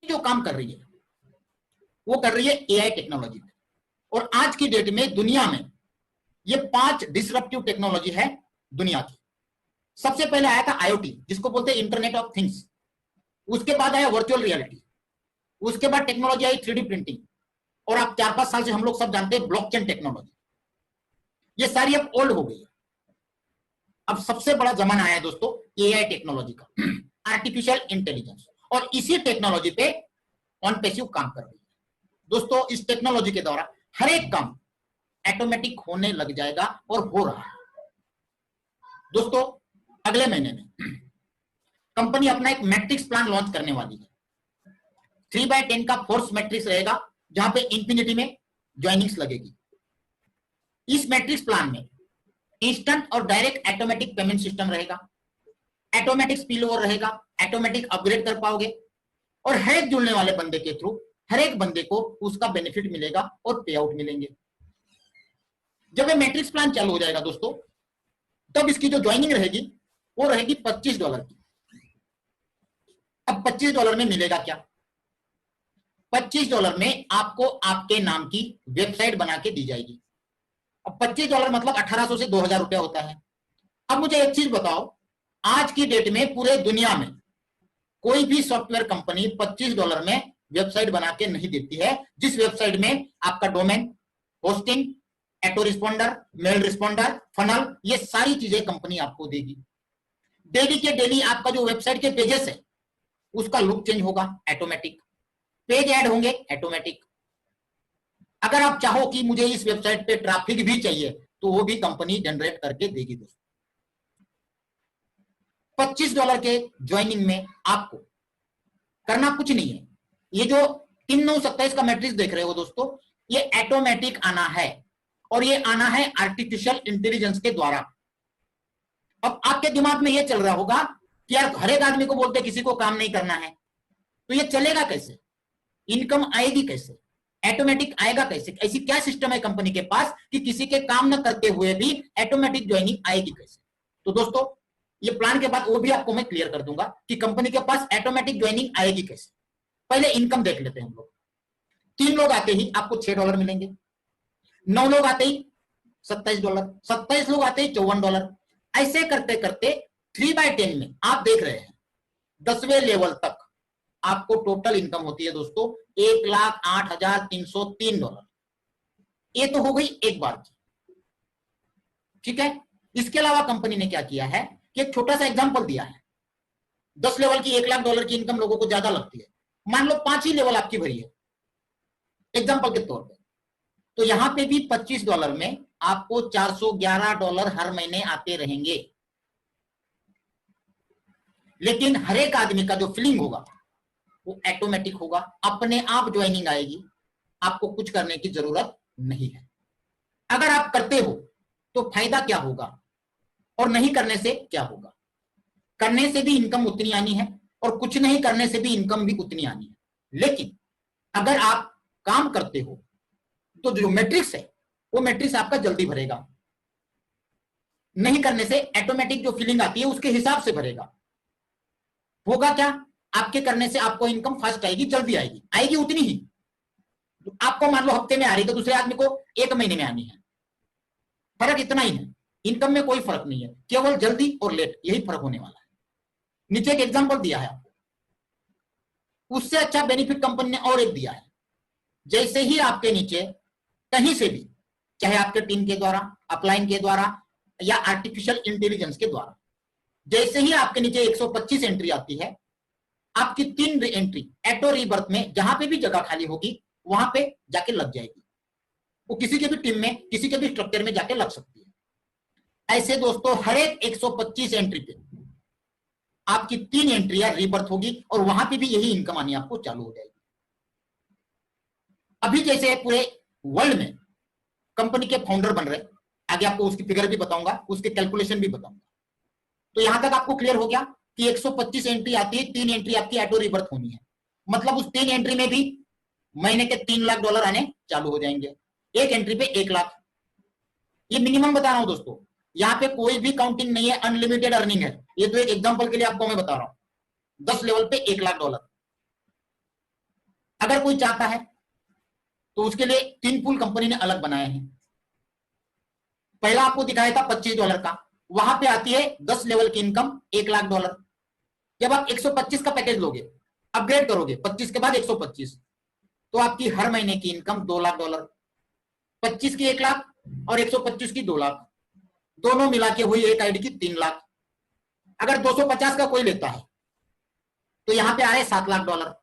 जो काम कर रही है वो कर रही है एआई टेक्नोलॉजी पे। और आज की डेट में दुनिया में ये 5 डिसरप्टिव टेक्नोलॉजी है दुनिया की। सबसे पहले आया था आईओटी, जिसको बोलते हैं इंटरनेट ऑफ थिंग्स। उसके बाद आया वर्चुअल रियलिटी। उसके बाद टेक्नोलॉजी आई 3D प्रिंटिंग। और आप 4-5 साल से हम लोग सब जानते हैं ब्लॉकचेन टेक्नोलॉजी। ये सारी अब ओल्ड हो गई है। अब सबसे बड़ा जमाना आया है दोस्तों एआई टेक्नोलॉजी का, आर्टिफिशियल इंटेलिजेंस। और इसी टेक्नोलॉजी पे ऑन पैसिव काम कर रही है दोस्तों। इस टेक्नोलॉजी के द्वारा हर एक काम ऑटोमेटिक होने लग जाएगा और हो रहा है दोस्तों। अगले महीने में कंपनी अपना एक मैट्रिक्स प्लान लॉन्च करने वाली है। 3/10 का फोर्स मैट्रिक्स रहेगा, जहां पे इंफिनिटी में ज्वाइनिंग्स लगेगी। इस मैट्रिक्स प्लान में इंस्टेंट और डायरेक्ट ऑटोमेटिक पेमेंट सिस्टम रहेगा, ऑटोमेटिक स्पिल ओवर रहेगा, ऑटोमेटिक अपग्रेड कर पाओगे। और हर एक जुड़ने वाले बंदे के थ्रू हर एक बंदे को उसका बेनिफिट मिलेगा और पे आउट मिलेंगे। जब ये मैट्रिक्स प्लान चालू हो जाएगा दोस्तों, तब इसकी जो ज्वाइनिंग रहेगी वो रहेगी $25 की। अब $25 में मिलेगा क्या? $25 में आपको आपके नाम की वेबसाइट बना के दी जाएगी। अब $25 मतलब 1800 से 2000 रुपया होता है। अब मुझे एक चीज बताओ, आज की डेट में पूरे दुनिया में कोई भी सॉफ्टवेयर कंपनी $25 में वेबसाइट बना के नहीं देती है, जिस वेबसाइट में आपका domain, hosting, auto responder, mail responder, funnel, ये सारी चीजें कंपनी आपको देगी। डेली के डेली आपका जो वेबसाइट के पेजेस है उसका लुक चेंज होगा, ऑटोमेटिक। पेज ऐड होंगे, ऑटोमेटिक। अगर आप चाहो कि मुझे इस वेबसाइट पे ट्रैफिक भी चाहिए तो वो भी कंपनी जनरेट करके देगी दोस्तों। $25 के ज्वाइनिंग में आपको करना कुछ नहीं है। ये जो 3927 का मैट्रिक्स देख रहे हो दोस्तों, ये ऑटोमेटिक आना है और ये आना है आर्टिफिशियल इंटेलिजेंस के द्वारा। अब आपके दिमाग में ये चल रहा होगा कि यार हर एक आदमी को बोलते किसी को काम नहीं करना है, तो ये चलेगा कैसे? इनकम आएगी कैसे? ऑटोमेटिक आएगा कैसे? ऐसी क्या सिस्टम है कंपनी के पास कि किसी के काम न करते हुए भी ऑटोमेटिक ज्वाइनिंग आएगी कैसे? तो दोस्तों ये प्लान के बाद वो भी आपको मैं क्लियर कर दूंगा कि कंपनी के पास ऑटोमेटिक ज्वाइनिंग आएगी कैसे। पहले इनकम देख लेते हैं हम लोग। 3 लोग आते ही आपको $6 मिलेंगे, 9 लोग आते ही $27, 27 लोग आते ही $54। ऐसे करते करते 3/10 में आप देख रहे हैं 10वें लेवल तक आपको टोटल इनकम होती है दोस्तों $1,08,303। ये तो हो गई एक बार की, ठीक है। इसके अलावा कंपनी ने क्या किया है कि एक छोटा सा एग्जांपल दिया है। 10 लेवल की $1,00,000 की इनकम लोगों को ज्यादा लगती है। मान लो 5 ही लेवल आपकी भरी है एग्जांपल के तौर पे, तो यहां पे भी $25 में आपको $411 हर महीने आते रहेंगे। लेकिन हर एक आदमी का जो फीलिंग होगा वो ऑटोमेटिक होगा, अपने आप ज्वाइनिंग आएगी, आपको कुछ करने की जरूरत नहीं है। अगर आप करते हो तो फायदा क्या होगा और नहीं करने से क्या होगा? करने से भी इनकम उतनी आनी है और कुछ नहीं करने से भी इनकम भी उतनी आनी है। लेकिन अगर आप काम करते हो तो जो मैट्रिक्स है वो मैट्रिक्स आपका जल्दी भरेगा। नहीं करने से ऑटोमेटिक जो फीलिंग आती है उसके हिसाब से भरेगा। होगा क्या? आपके करने से आपको इनकम फास्ट आएगी, जल्दी आएगी, आएगी उतनी ही। तो आपको मान लो हफ्ते में आ रही तो दूसरे आदमी को 1 महीने में आनी है। फर्क इतना ही है, इनकम में कोई फर्क नहीं है, केवल जल्दी और लेट यही फर्क होने वाला है। नीचे एक एग्जांपल दिया है आपको, उससे अच्छा बेनिफिट कंपनी ने और एक दिया है। जैसे ही आपके नीचे कहीं से भी, चाहे आपके टीम के द्वारा, अपलाइन के द्वारा या आर्टिफिशियल इंटेलिजेंस के द्वारा, जैसे ही आपके नीचे 125 एंट्री आती है, आपकी 3 एंट्री ऑटो रीबर्थ में जहां पे भी जगह खाली होगी वहां पे जाके लग जाएगी। वो किसी के भी टीम में, किसी के भी स्ट्रक्चर में जाके लग सकती है। ऐसे दोस्तों हर एक 125 एंट्री पे आपकी 3 एंट्रियां रीबर्थ होगी और वहां पे भी यही इनकम आनी आपको चालू हो जाएगी। अभी जैसे पूरे वर्ल्ड में कंपनी के फाउंडर बन रहे, आगे आपको उसकी फिगर भी बताऊंगा, उसके कैलकुलेशन भी बताऊंगा। तो यहां तक आपको क्लियर हो गया कि 125 एंट्री आती है, 3 एंट्री आपकी ऑटो रिबर्थ होनी है। मतलब उस 3 एंट्री में भी महीने के $3 लाख आने चालू हो जाएंगे। एक एंट्री पे 1 लाख। ये मिनिमम बता रहा हूं दोस्तों, यहां पे कोई भी काउंटिंग नहीं है, अनलिमिटेड अर्निंग है। ये तो एक एग्जांपल के लिए आपको मैं बता रहा हूं। 10 लेवल पे $1 लाख। अगर कोई चाहता है तो उसके लिए 3 पूल कंपनी ने अलग बनाए हैं। पहला आपको दिखाया था $25 का, वहां पे आती है 10 लेवल की इनकम $1,00,000। जब आप 125 का पैकेज लोगे, अपग्रेड करोगे 25 के बाद 125, तो आपकी हर महीने की इनकम $2,00,000, 25 की 1,00,000 और 125 की 2,00,000, दोनों मिला के हुई एक आईडी की 3,00,000। अगर 250 का कोई लेता है तो यहां पे आ रहे $7,00,000,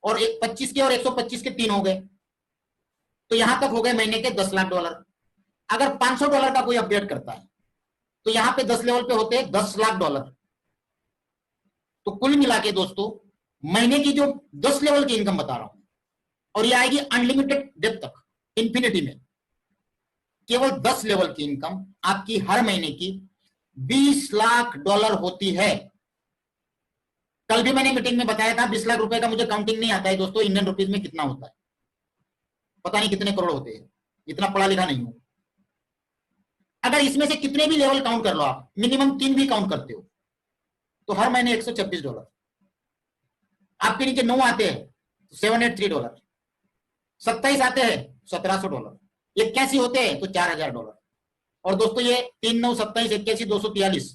और 25 के और 125 के 3 हो गए, तो यहां तक हो गए महीने के $10,00,000। अगर $500 का कोई अपडेट करता है तो यहां पे 10 लेवल पे होते हैं $10,00,000। तो कुल मिला के दोस्तों महीने की जो 10 लेवल की इनकम बता रहा हूं, और ये आएगी अनलिमिटेड डेप्थ तक, इंफिनिटी में, केवल 10 लेवल की इनकम आपकी हर महीने की $20,00,000 होती है। कल भी मैंने मीटिंग में बताया था 20 लाख रुपए का मुझे काउंटिंग नहीं आता है दोस्तों, इंडियन रुपीज में कितना होता है पता नहीं कितने करोड़ होते हैं, इतना पढ़ा लिखा नहीं हूं। अगर इसमें से कितने भी लेवल काउंट कर लो आप, मिनिमम 3 भी काउंट करते हो, तो हर महीने $126। आपके नीचे 9 आते हैं तो $783, 27 आते हैं $1,700, 81 होते हैं तो $4,000। और दोस्तों ये 3, 9, 27, 81, 243,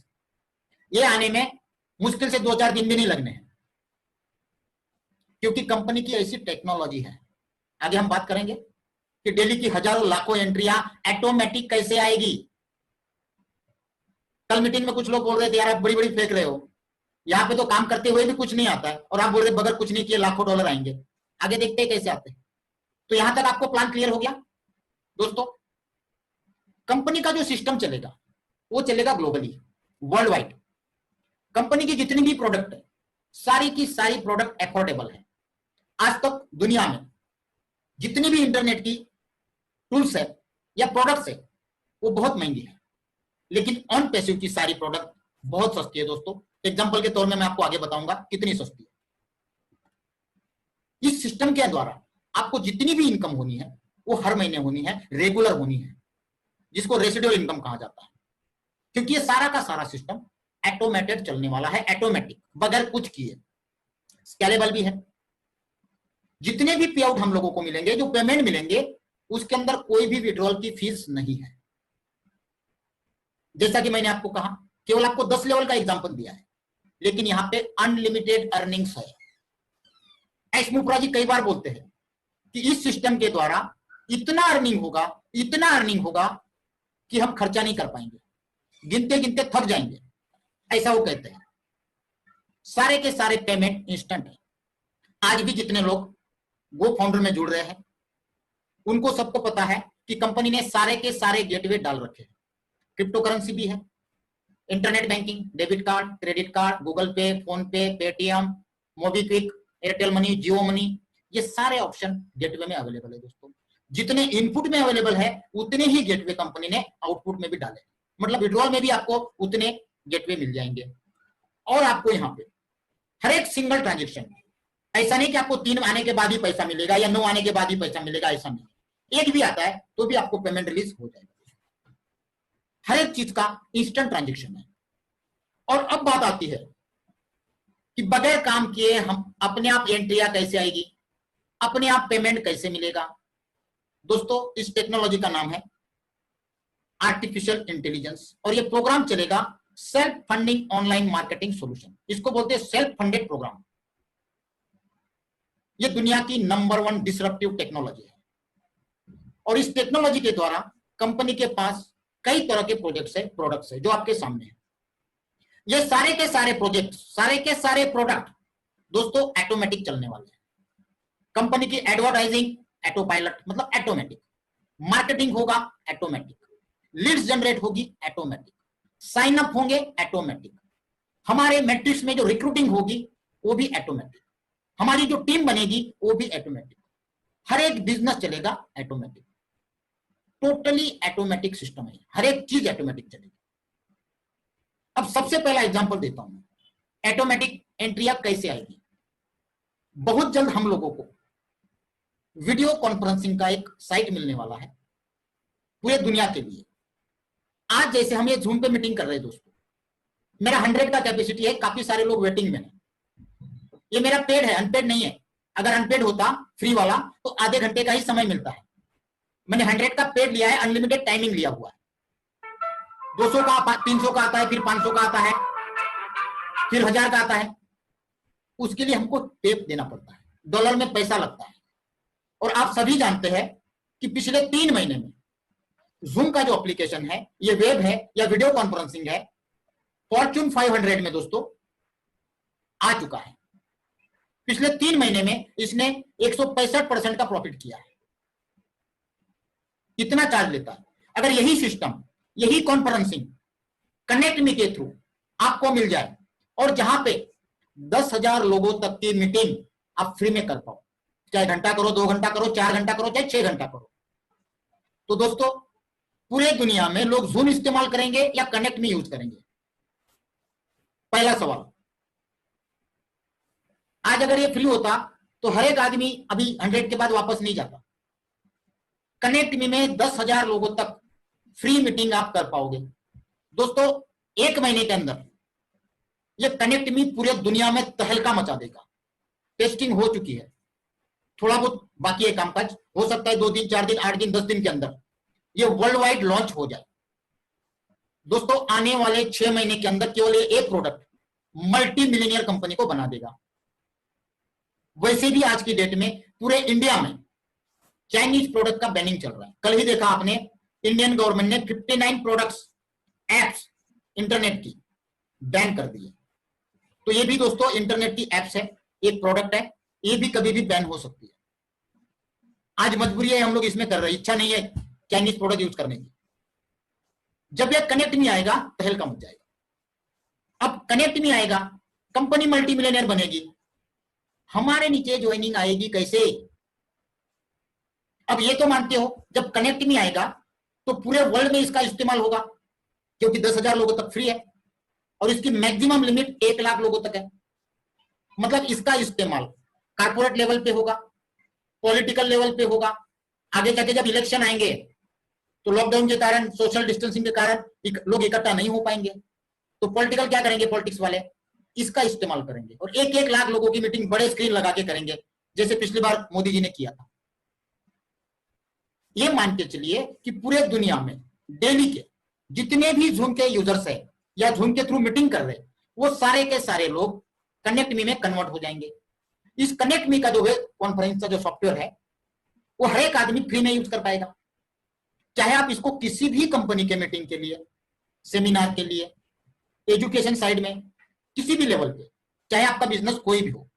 ये आने में मुश्किल से 2-4 दिन भी नहीं लगने हैं, क्योंकि कंपनी की ऐसी टेक्नोलॉजी है। आगे हम बात करेंगे कि डेली की हजारों लाखों एंट्रियां ऑटोमेटिक कैसे आएगी। कल मीटिंग में कुछ लोग बोल रहे थे यार आप बड़ी बड़ी फेंक रहे हो, यहाँ पे तो काम करते हुए भी कुछ नहीं आता है, और आप बोल रहे बगैर कुछ नहीं किए लाखों डॉलर आएंगे। आगे देखते हैं कैसे आते हैं। तो यहां तक आपको प्लान क्लियर हो गया दोस्तों। कंपनी का जो सिस्टम चलेगा वो चलेगा ग्लोबली, वर्ल्ड वाइड। कंपनी की जितनी भी प्रोडक्ट है, सारी की सारी प्रोडक्ट अफोर्डेबल है। आज तक दुनिया में जितनी भी इंटरनेट की टूल्स है या प्रोडक्ट्स है वो बहुत महंगी है, लेकिन ऑन पैसिव की सारी प्रोडक्ट बहुत सस्ती है दोस्तों। एग्जांपल के तौर में मैं आपको आगे बताऊंगा कितनी सस्ती है। इस सिस्टम के द्वारा आपको जितनी भी इनकम होनी है वो हर महीने होनी है, रेगुलर होनी है, जिसको रेसिडुअल इनकम कहा जाता है। क्योंकि ये सारा का सारा सिस्टम ऑटोमेटेड चलने वाला है, ऑटोमेटिक, बगैर कुछ किए। स्केलेबल भी है। जितने भी पे आउट हम लोगों को मिलेंगे, जो पेमेंट मिलेंगे, उसके अंदर कोई भी विड्रॉल की फीस नहीं है। जैसा कि मैंने आपको कहा, केवल आपको 10 लेवल का एग्जांपल दिया है, लेकिन यहां पे अनलिमिटेड अर्निंग्स है। एस मुफ्रा जी कई बार बोलते हैं कि इस सिस्टम के द्वारा इतना अर्निंग होगा, इतना अर्निंग होगा कि हम खर्चा नहीं कर पाएंगे, गिनते गिनते थक जाएंगे, ऐसा वो कहते हैं। सारे के सारे पेमेंट इंस्टेंट है। आज भी जितने लोग गो फाउंडर में जुड़ रहे हैं उनको सबको पता है कि कंपनी ने सारे के सारे गेटवे डाल रखे हैं। क्रिप्टो करेंसी भी है, internet banking, debit card, credit card, Google पे, फोन पे, पेटीएम, मोबीक्विक, एयरटेल मनी, जियो मनी, ये सारे ऑप्शन गेटवे में अवेलेबल है दोस्तों। जितने इनपुट में अवेलेबल है उतने ही गेटवे कंपनी ने आउटपुट में भी डाले, मतलब विड्रॉल में भी आपको उतने गेटवे मिल जाएंगे। और आपको यहाँ पे हर एक सिंगल ट्रांजेक्शन, ऐसा नहीं कि आपको 3 आने के बाद ही पैसा मिलेगा या 9 आने के बाद ही पैसा मिलेगा, ऐसा नहीं। एक भी आता है तो भी आपको पेमेंट रिलीज हो जाएगा। हर एक चीज का इंस्टेंट ट्रांजेक्शन है। और अब बात आती है कि बगैर काम किए हम अपने आप एंट्रिया कैसे आएगी, अपने आप पेमेंट कैसे मिलेगा। दोस्तों इस टेक्नोलॉजी का नाम है आर्टिफिशियल इंटेलिजेंस, और ये प्रोग्राम चलेगा self funding online marketing solution. इसको बोलते हैं सेल्फ फंडेड प्रोग्राम। ये दुनिया की नंबर 1 डिसरप्टिव टेक्नोलॉजी है, और इस टेक्नोलॉजी के द्वारा कंपनी के पास कई तरह के प्रोडक्ट्स है जो आपके सामने है। ये सारे के सारे प्रोजेक्ट, सारे के सारे प्रोडक्ट दोस्तों ऑटोमेटिक चलने वाले हैं। कंपनी की एडवर्टाइजिंग ऑटो पायलट, मतलब ऑटोमेटिक, मार्केटिंग होगा ऑटोमेटिक, लीड्स जनरेट होगी ऑटोमेटिक, साइन अप होंगे ऑटोमेटिक, हमारे मैट्रिक्स में जो रिक्रूटिंग होगी वो भी ऑटोमेटिक, हमारी जो टीम बनेगी वो भी ऑटोमेटिक, हर एक बिजनेस चलेगा ऑटोमेटिक। टोटली ऑटोमेटिक सिस्टम है, हर एक चीज ऑटोमेटिक चलेगी। अब सबसे पहला एग्जांपल देता हूं ऑटोमेटिक एंट्रिया कैसे आएगी। बहुत जल्द हम लोगों को वीडियो कॉन्फ्रेंसिंग का एक साइट मिलने वाला है पूरे दुनिया के लिए। आज जैसे हम ये जूम पे मीटिंग कर रहे हैं दोस्तों, मेरा 100 का कैपेसिटी है, काफी सारे लोग वेटिंग में है। ये मेरा पेड है, अनपेड नहीं है। अगर अनपेड होता फ्री वाला तो आधे घंटे का ही समय मिलता है। मैंने 100 का पेड लिया है, अनलिमिटेड टाइमिंग लिया हुआ है। 200 का 300 का आता है, फिर 500 का आता है, फिर 1000 का आता है। उसके लिए हमको टेप देना पड़ता है, डॉलर में पैसा लगता है। और आप सभी जानते हैं कि पिछले 3 महीने में जूम का जो एप्लीकेशन है, ये वेब है या वीडियो कॉन्फ्रेंसिंग है, फॉर्च्यून 500 में दोस्तों आ चुका है। पिछले 3 महीने में इसने 165% का प्रॉफिट किया है। इतना चार्ज लेता है। अगर यही सिस्टम, यही कॉन्फ्रेंसिंग कनेक्ट मी के थ्रू आपको मिल जाए और जहां पे 10,000 लोगों तक की मीटिंग आप फ्री में कर पाओ, चाहे घंटा करो, 2 घंटा करो, 4 घंटा करो, चाहे 6 घंटा करो, तो दोस्तों पूरे दुनिया में लोग जूम इस्तेमाल करेंगे या कनेक्ट मी यूज करेंगे? पहला सवाल। आज अगर ये फ्री होता तो हर एक आदमी अभी 100 के बाद वापस नहीं जाता। कनेक्ट मी में 10,000 लोगों तक फ्री मीटिंग आप कर पाओगे। दोस्तों 1 महीने के अंदर ये कनेक्ट मी पूरे दुनिया में तहलका मचा देगा। टेस्टिंग हो चुकी है, थोड़ा बहुत बाकी है कामकाज, हो सकता है 2 दिन, 4 दिन, 8 दिन, 10 दिन के अंदर ये वर्ल्ड वाइड लॉन्च हो जाए। दोस्तों आने वाले 6 महीने के अंदर केवल एक प्रोडक्ट मल्टी मिलियनियर कंपनी को बना देगा। वैसे भी आज की डेट में पूरे इंडिया में चाइनीज प्रोडक्ट का बैनिंग चल रहा है। कल ही देखा आपने, इंडियन गवर्नमेंट ने 59 प्रोडक्ट्स, एप्स इंटरनेट की बैन कर दी है। तो ये भी दोस्तों इंटरनेट की एप्स है, एक प्रोडक्ट है, ये भी कभी भी बैन हो सकती है। आज मजबूरी है, हम लोग इसमें कर रहे हैं, इच्छा नहीं है चाइनीज प्रोडक्ट यूज करने की। जब ये कनेक्ट में आएगा तहलका मच जाएगा। अब कनेक्ट में आएगा, कंपनी मल्टी मिलियनर बनेगी, हमारे नीचे ज्वाइनिंग आएगी कैसे? अब ये तो मानते हो जब कनेक्ट में आएगा तो पूरे वर्ल्ड में इसका इस्तेमाल होगा, क्योंकि 10,000 लोगों तक फ्री है और इसकी मैक्सिमम लिमिट 1 लाख लोगों तक है। मतलब इसका इस्तेमाल कारपोरेट लेवल पे होगा, पॉलिटिकल लेवल पे होगा। आगे जाके जब इलेक्शन आएंगे तो लॉकडाउन के कारण, सोशल डिस्टेंसिंग के कारण लोग इकट्ठा नहीं हो पाएंगे, तो पॉलिटिकल क्या करेंगे, पॉलिटिक्स वाले इसका इस्तेमाल करेंगे और 1-1 लाख लोगों की मीटिंग बड़े स्क्रीन लगा के करेंगे, जैसे पिछली बार मोदी जी ने किया था। ये मान के चलिए कि पूरे दुनिया में डेली के जितने भी जूम के यूजर्स है या जूम के थ्रू मीटिंग कर रहे, वो सारे के सारे लोग कनेक्ट मी में कन्वर्ट हो जाएंगे। इस कनेक्ट मी का जो है कॉन्फ्रेंस का जो सॉफ्टवेयर है, वो हर एक आदमी फ्री में यूज कर पाएगा। चाहे आप इसको किसी भी कंपनी के मीटिंग के लिए, सेमिनार के लिए, एजुकेशन साइड में, किसी भी लेवल पे, चाहे आपका बिजनेस कोई भी हो,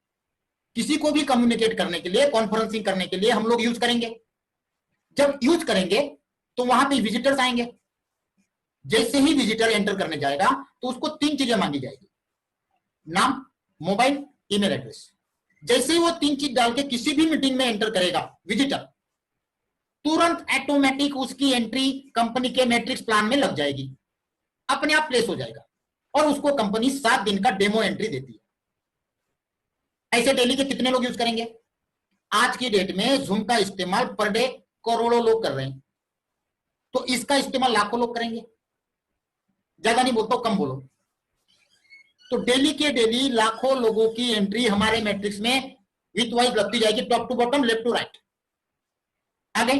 किसी को भी कम्युनिकेट करने के लिए, कॉन्फ्रेंसिंग करने के लिए हम लोग यूज करेंगे। जब यूज करेंगे तो वहां पे विजिटर्स आएंगे। जैसे ही विजिटर एंटर करने जाएगा तो उसको 3 चीजें मांगी जाएगी, नाम, मोबाइल, ईमेल एड्रेस। जैसे ही वो 3 चीज डाल के किसी भी मीटिंग में एंटर करेगा विजिटर, तुरंत ऑटोमेटिक उसकी एंट्री कंपनी के मैट्रिक्स प्लान में लग जाएगी, अपने आप प्लेस हो जाएगा और उसको कंपनी 7 दिन का डेमो एंट्री देती है। ऐसे डेली के कितने लोग यूज करेंगे? आज की डेट में जूम का इस्तेमाल पर डे करोड़ों लोग कर रहे हैं, तो इसका इस्तेमाल लाखों लोग करेंगे। ज्यादा नहीं बोलता, कम बोलो। तो डेली के डेली लाखों लोगों की एंट्री हमारे मैट्रिक्स में विथ वाइज लगती जाएगी, top to bottom, left to right. आ गए?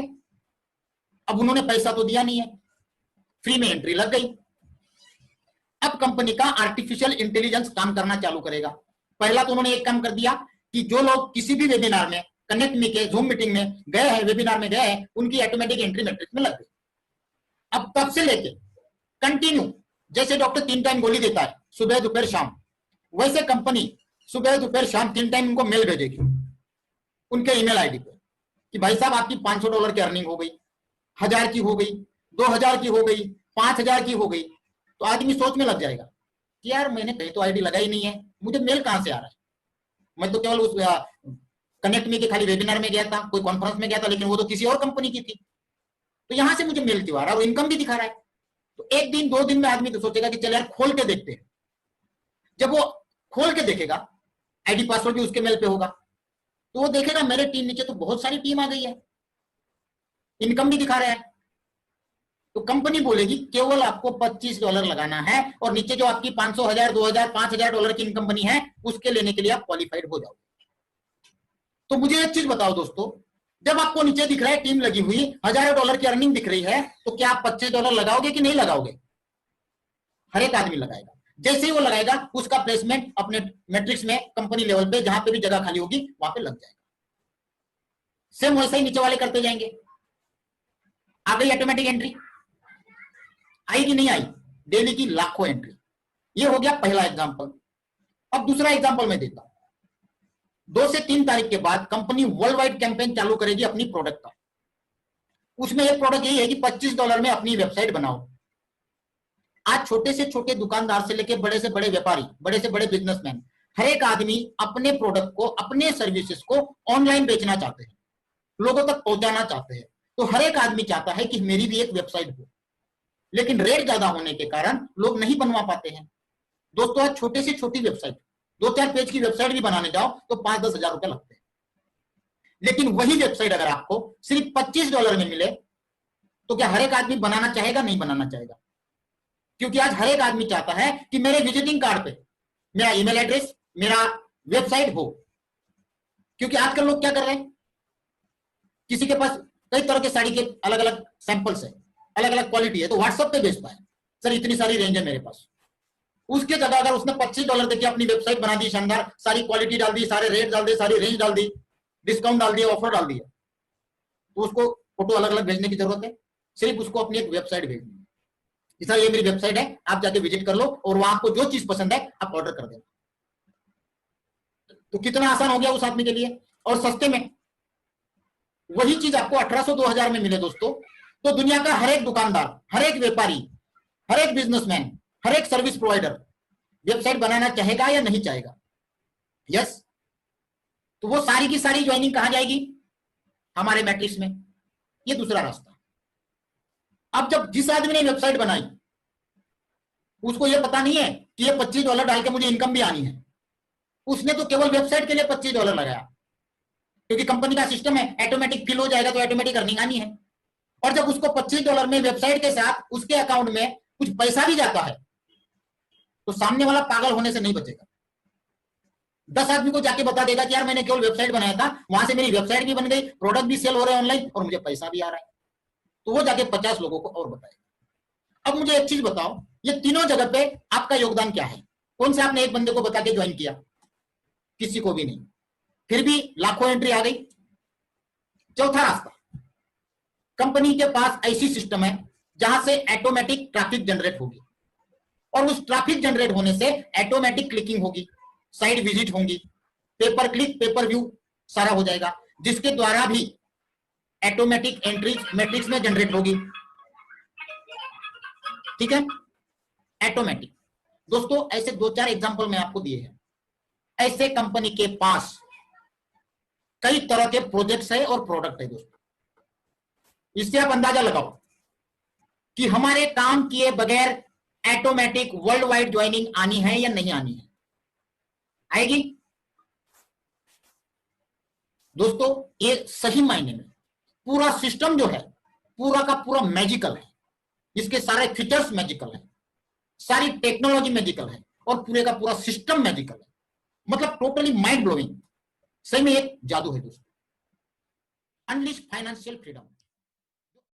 अब उन्होंने पैसा तो दिया नहीं है, फ्री में एंट्री लग गई। अब कंपनी का आर्टिफिशियल इंटेलिजेंस काम करना चालू करेगा। पहला तो उन्होंने एक काम कर दिया कि जो लोग किसी भी वेबिनार में, कनेक्ट मी के जूम मीटिंग में गए हैं, वेबिनार में गए हैं, उनकी ऑटोमेटिक एंट्री मैट्रिक्स में लग गई। अब तब से लेके कंटिन्यू, जैसे डॉक्टर 3 टाइम गोली देता है, सुबह दोपहर शाम, वैसे कंपनी सुबह दोपहर शाम 3 टाइम उनको मेल भेजेगी उनके ईमेल आईडी पे कि भाई साहब आपकी $500 की अर्निंग हो गई, 1000 की हो गई, 2000 की हो गई, 5000 की हो गई। तो आदमी सोच में लग जाएगा कि यार मैंने कहीं तो आईडी लगाई नहीं है, मुझे मेल कहां से आ रहा है? मैं तो केवल उस कनेक्ट मी के खाली वेबिनार में गया था, कोई कॉन्फ्रेंस में गया था, लेकिन वो तो किसी और कंपनी की थी, तो यहां से मुझे मेल क्यों आ रहा है और इनकम भी दिखा रहा है। तो 1 दिन 2 दिन में आदमी तो सोचेगा कि चल यार खोल के देखते हैं। जब वो खोल के देखेगा, आईडी पासवर्ड भी उसके मेल पे होगा, तो वो देखेगा मेरे टीम नीचे तो बहुत सारी टीम आ गई है, इनकम भी दिखा रहा है। तो कंपनी बोलेगी केवल आपको $25 लगाना है और नीचे जो आपकी 500, 1000, 2000, $5000 की इनकम बनी है, उसके लेने के लिए आप क्वालिफाइड हो जाओगे। तो मुझे एक चीज बताओ दोस्तों, जब आपको नीचे दिख रहा है टीम लगी हुई, हजारों डॉलर की अर्निंग दिख रही है, तो क्या आप $25 लगाओगे कि नहीं लगाओगे? हर एक आदमी लगाएगा। जैसे ही वो लगाएगा, उसका प्लेसमेंट अपने मैट्रिक्स में कंपनी लेवल पे जहां पे भी जगह खाली होगी वहां पे लग जाएगा। सेम वैसा ही नीचे वाले करते जाएंगे। आ गई ऑटोमेटिक एंट्री, आई कि नहीं आई? डेली की लाखों एंट्री। ये हो गया पहला एग्जांपल। अब दूसरा एग्जांपल मैं देता हूं। 2 से 3 तारीख के बाद कंपनी वर्ल्ड वाइड कैंपेन चालू करेगी अपनी प्रोडक्ट का। उसमें एक प्रोडक्ट यही है कि $25 में अपनी वेबसाइट बनाओ। आज छोटे से छोटे दुकानदार से लेकर बड़े से बड़े व्यापारी, बड़े से बड़े बिजनेसमैन, हर एक आदमी अपने प्रोडक्ट को, अपने सर्विसेज को ऑनलाइन बेचना चाहते हैं, लोगों तक पहुंचाना चाहते हैं। तो हर एक आदमी चाहता है कि मेरी भी एक वेबसाइट हो, लेकिन रेट ज्यादा होने के कारण लोग नहीं बनवा पाते हैं। दोस्तों, आज छोटे से छोटी वेबसाइट, 2-4 पेज की वेबसाइट भी बनाने जाओ तो 5-10 हजार रुपए लगते हैं। लेकिन वही वेबसाइट अगर आपको सिर्फ $25 में मिले तो क्या हर एक आदमी बनाना चाहेगा? नहीं बनाना चाहेगा। क्योंकि आज हर एक आदमी चाहता है कि मेरे विजिटिंग कार्ड पे मेरा ईमेल एड्रेस, मेरा वेबसाइट हो। क्योंकि आजकल लोग क्या कर रहे हैं, किसी के पास कई तरह के साड़ी के अलग अलग सैंपल्स है, अलग अलग क्वालिटी है, तो व्हाट्सएप पे भेजता है, सर इतनी सारी रेंज है मेरे पास। उसके जगह अगर उसने $25 देके अपनी वेबसाइट बना दी, शानदार, सारी क्वालिटी डाल दी, सारे रेट डाल दिए, सारी रेंज डाल दी, डिस्काउंट डाल दिया, ऑफर डाल दिया, तो उसको फोटो अलग अलग भेजने की जरूरत है? सिर्फ उसको अपनी एक वेबसाइट भेजनी है, इस ये मेरी वेबसाइट है, आप जाके विजिट कर लो और वहां आपको जो चीज पसंद है आप ऑर्डर कर देना। तो कितना आसान हो गया उस आदमी के लिए, और सस्ते में। वही चीज आपको 1800-2000 में मिले दोस्तों, तो दुनिया का हर एक दुकानदार, हर एक व्यापारी, हर एक बिजनेसमैन, हर एक सर्विस प्रोवाइडर वेबसाइट बनाना चाहेगा या नहीं चाहेगा? यस। तो वो सारी की सारी ज्वाइनिंग कहां जाएगी? हमारे मैट्रिक्स में। ये दूसरा रास्ता। अब जब जिस आदमी ने वेबसाइट बनाई, उसको यह पता नहीं है कि ये $25 डाल के मुझे इनकम भी आनी है। उसने तो केवल वेबसाइट के लिए $25 लगाया, क्योंकि कंपनी का सिस्टम है, ऑटोमेटिक फिल हो जाएगा तो ऑटोमेटिक अर्निंग आनी है। और जब उसको $25 में वेबसाइट के साथ उसके अकाउंट में कुछ पैसा भी जाता है, तो सामने वाला पागल होने से नहीं बचेगा। 10 आदमी को जाके बता देगा कि यार मैंने केवल वेबसाइट बनाया था, वहां से मेरी वेबसाइट भी बन गई, प्रोडक्ट भी सेल हो रहे हैं ऑनलाइन और मुझे पैसा भी आ रहा है। तो वो जाके 50 लोगों को और बताएगा। अब मुझे एक चीज बताओ, ये तीनों जगह पे आपका योगदान क्या है? कौन से आपने एक बंदे को बता के ज्वाइन किया? किसी को भी नहीं, फिर भी लाखों एंट्री आ गई। चौथा रास्ता, कंपनी के पास ऐसी सिस्टम है जहां से ऑटोमेटिक ट्रैफिक जनरेट होगी, और उस ट्रैफिक जनरेट होने से ऑटोमेटिक क्लिकिंग होगी, साइट विजिट होंगी, पेपर क्लिक, पेपर व्यू सारा हो जाएगा, जिसके द्वारा भी ऑटोमेटिक एंट्री मैट्रिक्स में जनरेट होगी। ठीक है, ऑटोमेटिक। दोस्तों, ऐसे 2-4 एग्जांपल मैं आपको दिए हैं। ऐसे कंपनी के पास कई तरह के प्रोजेक्ट्स है और प्रोडक्ट है दोस्तों। इससे आप अंदाजा लगाओ कि हमारे काम किए बगैर ऑटोमेटिक वर्ल्ड वाइड ज्वाइनिंग आनी है या नहीं आनी है? आएगी दोस्तों। ये सही मायने में पूरा सिस्टम जो है, पूरा का पूरा मैजिकल है। इसके सारे फीचर्स मैजिकल है, सारी टेक्नोलॉजी मैजिकल है, और पूरे का पूरा सिस्टम मैजिकल है। मतलब टोटली माइंड ब्लोइंग। सही में एक जादू है दोस्तों। Unleash financial freedom.